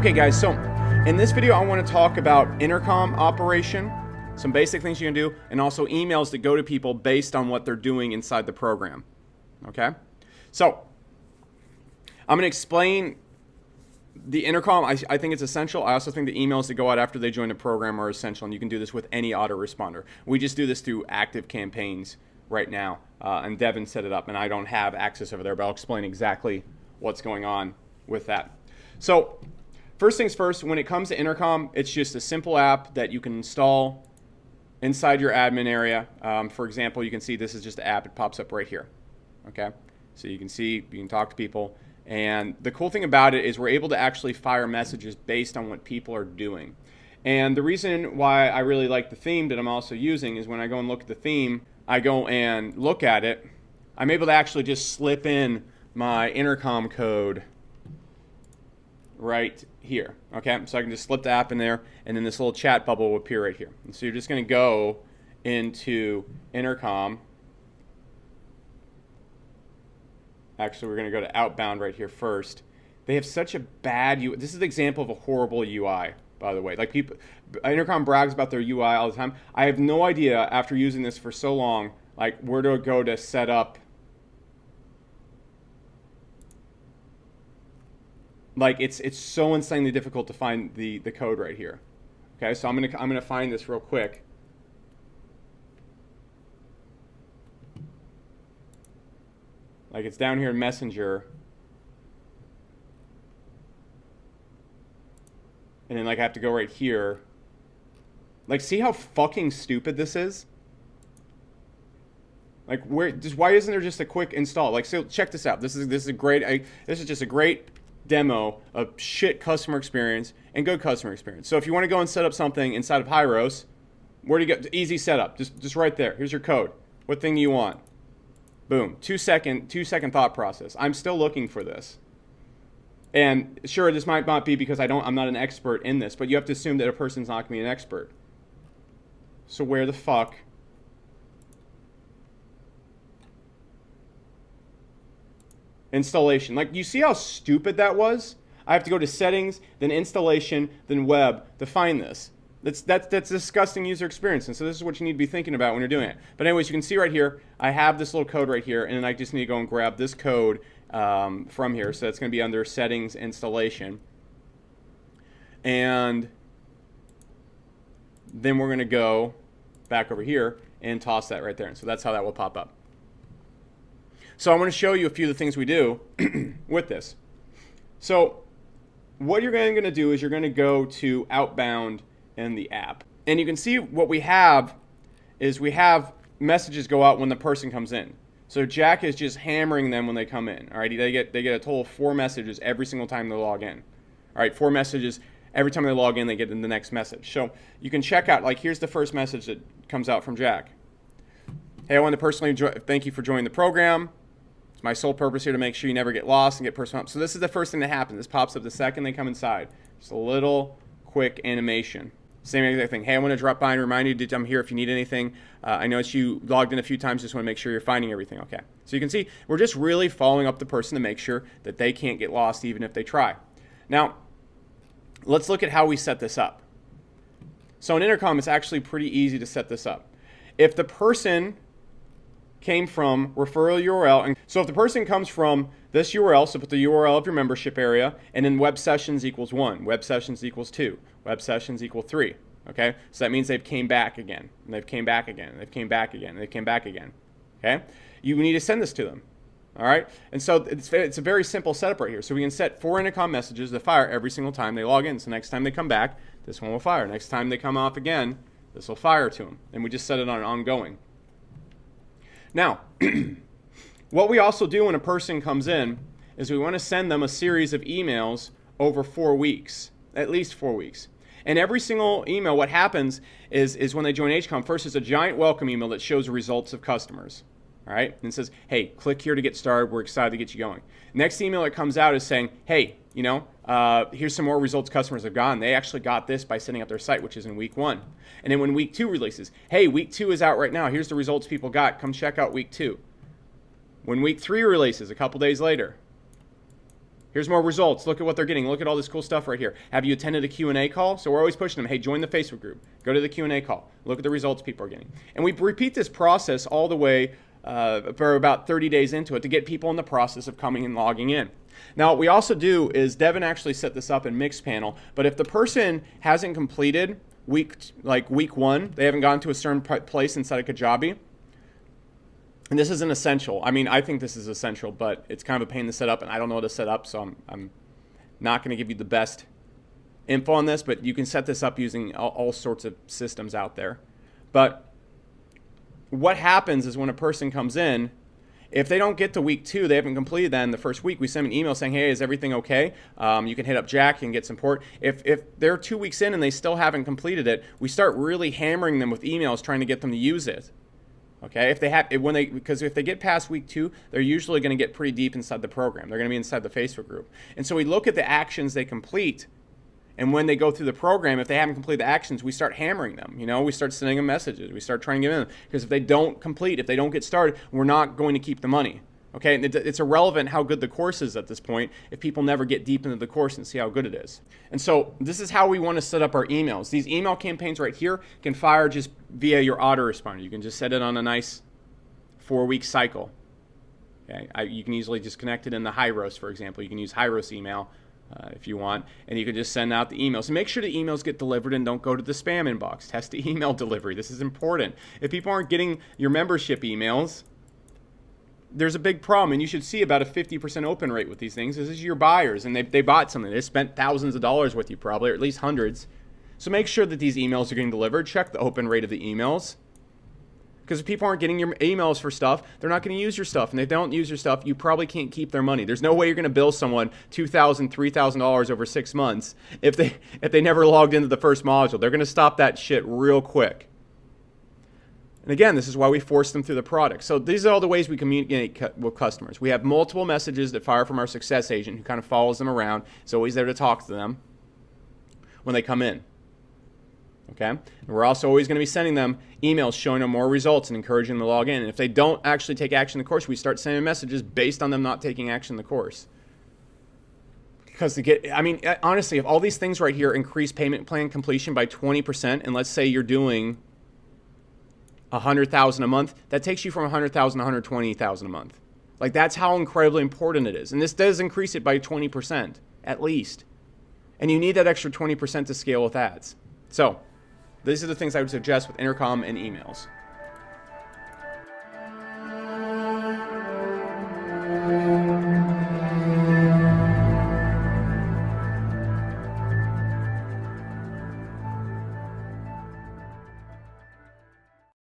Okay guys, so in this video I want to talk about intercom operation, some basic things you can do, and also emails that go to people based on what they're doing inside the program. Okay? So, I'm going to explain the intercom. I think it's essential. I also think the emails that go out after they join the program are essential, and you can do this with any autoresponder. We just do this through active campaigns right now, and Devin set it up, and I don't have access over there, but I'll explain exactly what's going on with that. So, first things first, when it comes to Intercom, it's just a simple app that you can install inside your admin area. For example, you can see this is just an app. It pops up right here. Okay, so you can see, you can talk to people. And the cool thing about it is we're able to actually fire messages based on what people are doing. And the reason why I really like the theme that I'm also using is when I go and look at the theme, I go and look at it, I'm able to actually just slip in my intercom code right here. Okay, so I can just slip the app in there, and then this little chat bubble will appear right here. And so you're just going to go into Intercom. Actually, we're going to go to Outbound right here first. They have such a bad UI. This is an example of a horrible UI, by the way. Like, people, Intercom brags about their UI all the time. I have no idea, after using this for so long, like where to go to set up. Like, it's so insanely difficult to find the code right here. Okay, so I'm gonna find this real quick. Like, it's down here in Messenger. And then, like, I have to go right here. Like, see how fucking stupid this is? Like, why isn't there just a quick install? Like, so check this out. This is just a great demo of shit customer experience and good customer experience. So if you want to go and set up something inside of Hyros, where do you go? Easy setup. Just right there. Here's your code. What thing do you want? Boom. 2 second thought process. I'm still looking for this. And sure, this might not be because I'm not an expert in this, but you have to assume that a person's not going to be an expert. So where the fuck? Installation. Like, you see how stupid that was? I have to go to settings, then installation, then web to find this. That's disgusting user experience, and so this is what you need to be thinking about when you're doing it. But anyways, you can see right here, I have this little code right here, and then I just need to go and grab this code from here. So it's going to be under settings, installation. And then we're going to go back over here and toss that right there. And so that's how that will pop up. So I'm going to show you a few of the things we do with this. So what you're going to do is you're going to go to Outbound in the app. And you can see what we have is we have messages go out when the person comes in. So Jack is just hammering them when they come in. All right, they get a total of 4 messages every single time they log in. All right, 4 messages every time they log in, they get in the next message. So you can check out, like, here's the first message that comes out from Jack. Hey, I want to personally thank you for joining the program. It's my sole purpose here to make sure you never get lost and get personal help. So this is the first thing that happens. This pops up the second they come inside. Just a little quick animation. Same exact thing. Hey, I want to drop by and remind you that I'm here if you need anything. I noticed you logged in a few times. Just want to make sure you're finding everything okay. So you can see we're just really following up the person to make sure that they can't get lost even if they try. Now, let's look at how we set this up. So in Intercom, it's actually pretty easy to set this up. If the person came from referral URL, and so if the person comes from this URL, so put the URL of your membership area, and then web sessions equals 1, web sessions equals 2, web sessions equal 3. Okay, so that means they've came back again, and they've came back again, and they've came back again, and they've came back again. Okay, you need to send this to them. All right, and so it's a very simple setup right here. So we can set 4 intercom messages to fire every single time they log in. So next time they come back, this one will fire. Next time they come off again, this will fire to them, and we just set it on ongoing. Now, what we also do when a person comes in is we want to send them a series of emails over 4 weeks, at least 4 weeks. And every single email, what happens is when they join HCOM, first is a giant welcome email that shows the results of customers. All right, and it says, hey, click here to get started. We're excited to get you going. Next email that comes out is saying, hey, you know, here's some more results customers have gotten. They actually got this by setting up their site, which is in week 1. And then when week 2 releases, hey, week 2 is out right now. Here's the results people got. Come check out week 2. When week 3 releases, a couple days later, Here's more results. Look at what they're getting. Look at all this cool stuff right here. Have you attended a Q&A call? So we're always pushing them. Hey, join the Facebook group. Go to the Q&A call. Look at the results people are getting. And we repeat this process all the way for about 30 days into it to get people in the process of coming and logging in. Now, what we also do is Devin actually set this up in Mixpanel, but if the person hasn't completed week 1, they haven't gotten to a certain place inside of Kajabi, and this isn't essential. I mean, I think this is essential, but it's kind of a pain to set up, and I don't know how to set up, so I'm not going to give you the best info on this, but you can set this up using all sorts of systems out there. But what happens is when a person comes in, if they don't get to week 2, they haven't completed that in the first week, we send an email saying, hey, is everything okay? You can hit up Jack and get support. If they're 2 weeks in and they still haven't completed it, we start really hammering them with emails trying to get them to use it. Okay, because if they get past week 2, they're usually going to get pretty deep inside the program. They're going to be inside the Facebook group. And so we look at the actions they complete, and when they go through the program, if they haven't completed the actions, we start hammering them. You know, we start sending them messages. We start trying to get in. Because if they don't complete, if they don't get started, we're not going to keep the money. Okay, and it's irrelevant how good the course is at this point if people never get deep into the course and see how good it is. And so this is how we want to set up our emails. These email campaigns right here can fire just via your autoresponder. You can just set it on a nice 4-week cycle. Okay, you can easily just connect it in the Hyros, for example. You can use Hyros email if you want, and you can just send out the emails. And make sure the emails get delivered and don't go to the spam inbox. Test the email delivery. This is important. If people aren't getting your membership emails, there's a big problem, and you should see about a 50% open rate with these things. This is your buyers, and they bought something. They spent thousands of dollars with you probably, or at least hundreds. So make sure that these emails are getting delivered. Check the open rate of the emails. Because if people aren't getting your emails for stuff, they're not going to use your stuff. And if they don't use your stuff, you probably can't keep their money. There's no way you're going to bill someone $2,000, $3,000 over 6 months if they never logged into the first module. They're going to stop that shit real quick. And again, this is why we force them through the product. So these are all the ways we communicate with customers. We have multiple messages that fire from our success agent who kind of follows them around. He's always there to talk to them when they come in. Okay? And we're also always going to be sending them emails showing them more results and encouraging them to log in. And if they don't actually take action in the course, we start sending messages based on them not taking action in the course. Because honestly, if all these things right here increase payment plan completion by 20%, and let's say you're doing $100,000 a month, that takes you from $100,000 to $120,000 a month. Like, that's how incredibly important it is. And this does increase it by 20% at least. And you need that extra 20% to scale with ads. So these are the things I would suggest with Intercom and emails.